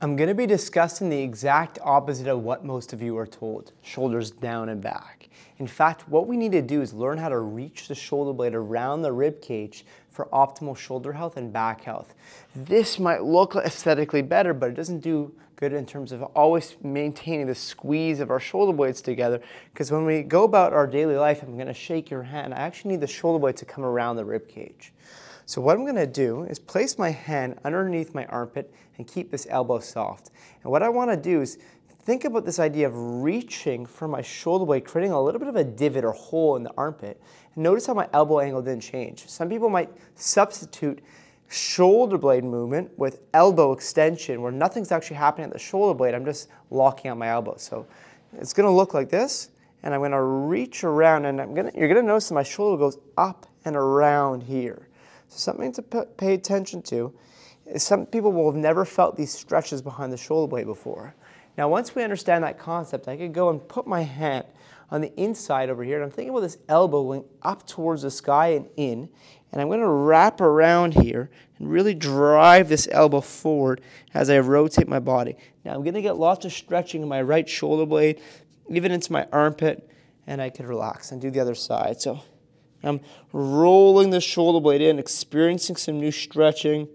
I'm going to be discussing the exact opposite of what most of you are told, shoulders down and back. In fact, what we need to do is learn how to reach the shoulder blade around the rib cage for optimal shoulder health and back health. This might look aesthetically better, but it doesn't do good in terms of always maintaining the squeeze of our shoulder blades together, because when we go about our daily life, I'm going to shake your hand, I actually need the shoulder blade to come around the rib cage. So what I'm going to do is place my hand underneath my armpit and keep this elbow soft. And what I want to do is think about this idea of reaching for my shoulder blade, creating a little bit of a divot or hole in the armpit. And notice how my elbow angle didn't change. Some people might substitute shoulder blade movement with elbow extension where nothing's actually happening at the shoulder blade. I'm just locking out my elbow. So it's going to look like this, and I'm going to reach around, and you're going to notice that my shoulder goes up and around here. So something to pay attention to is some people will have never felt these stretches behind the shoulder blade before. Now once we understand that concept, I could go and put my hand on the inside over here, and I'm thinking about this elbow going up towards the sky and in, and I'm going to wrap around here and really drive this elbow forward as I rotate my body. Now I'm going to get lots of stretching in my right shoulder blade, even into my armpit, and I could relax and do the other side. So I'm rolling the shoulder blade in, experiencing some new stretching.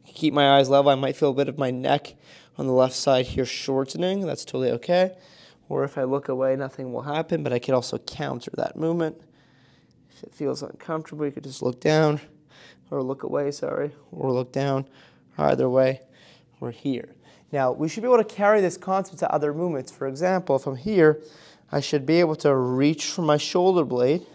Keep my eyes level. I might feel a bit of my neck on the left side here shortening. That's totally okay. Or if I look away, nothing will happen, but I could also counter that movement. If it feels uncomfortable, you could just look down, or look away, sorry, or look down. Either way, we're here. Now, we should be able to carry this concept to other movements. For example, if I'm here, I should be able to reach for my shoulder blade,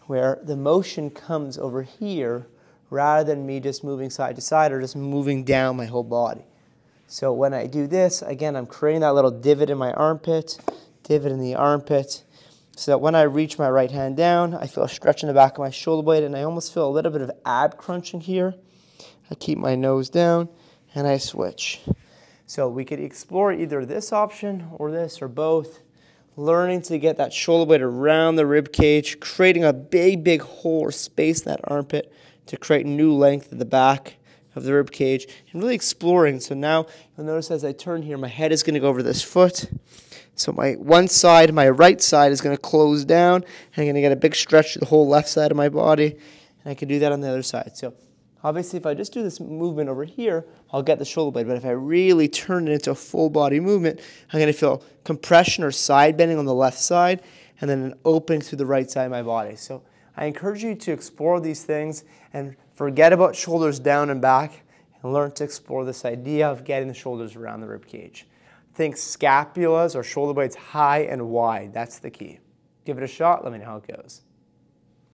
where the motion comes over here rather than me just moving side to side or just moving down my whole body. So when I do this, again, I'm creating that little divot in my armpit, divot in the armpit, so that when I reach my right hand down, I feel a stretch in the back of my shoulder blade, and I almost feel a little bit of ab crunching here. I keep my nose down, and I switch. So we could explore either this option or this or both, learning to get that shoulder blade around the rib cage, creating a big hole or space in that armpit to create new length at the back of the rib cage, and really exploring. So now you'll notice as I turn here, my head is going to go over this foot. So my one side, my right side, is going to close down, and I'm going to get a big stretch to the whole left side of my body, and I can do that on the other side. So obviously if I just do this movement over here, I'll get the shoulder blade, but if I really turn it into a full body movement, I'm going to feel compression or side bending on the left side, and then an opening through the right side of my body. So I encourage you to explore these things and forget about shoulders down and back and learn to explore this idea of getting the shoulders around the rib cage. Think scapulas or shoulder blades high and wide. That's the key. Give it a shot. Let me know how it goes.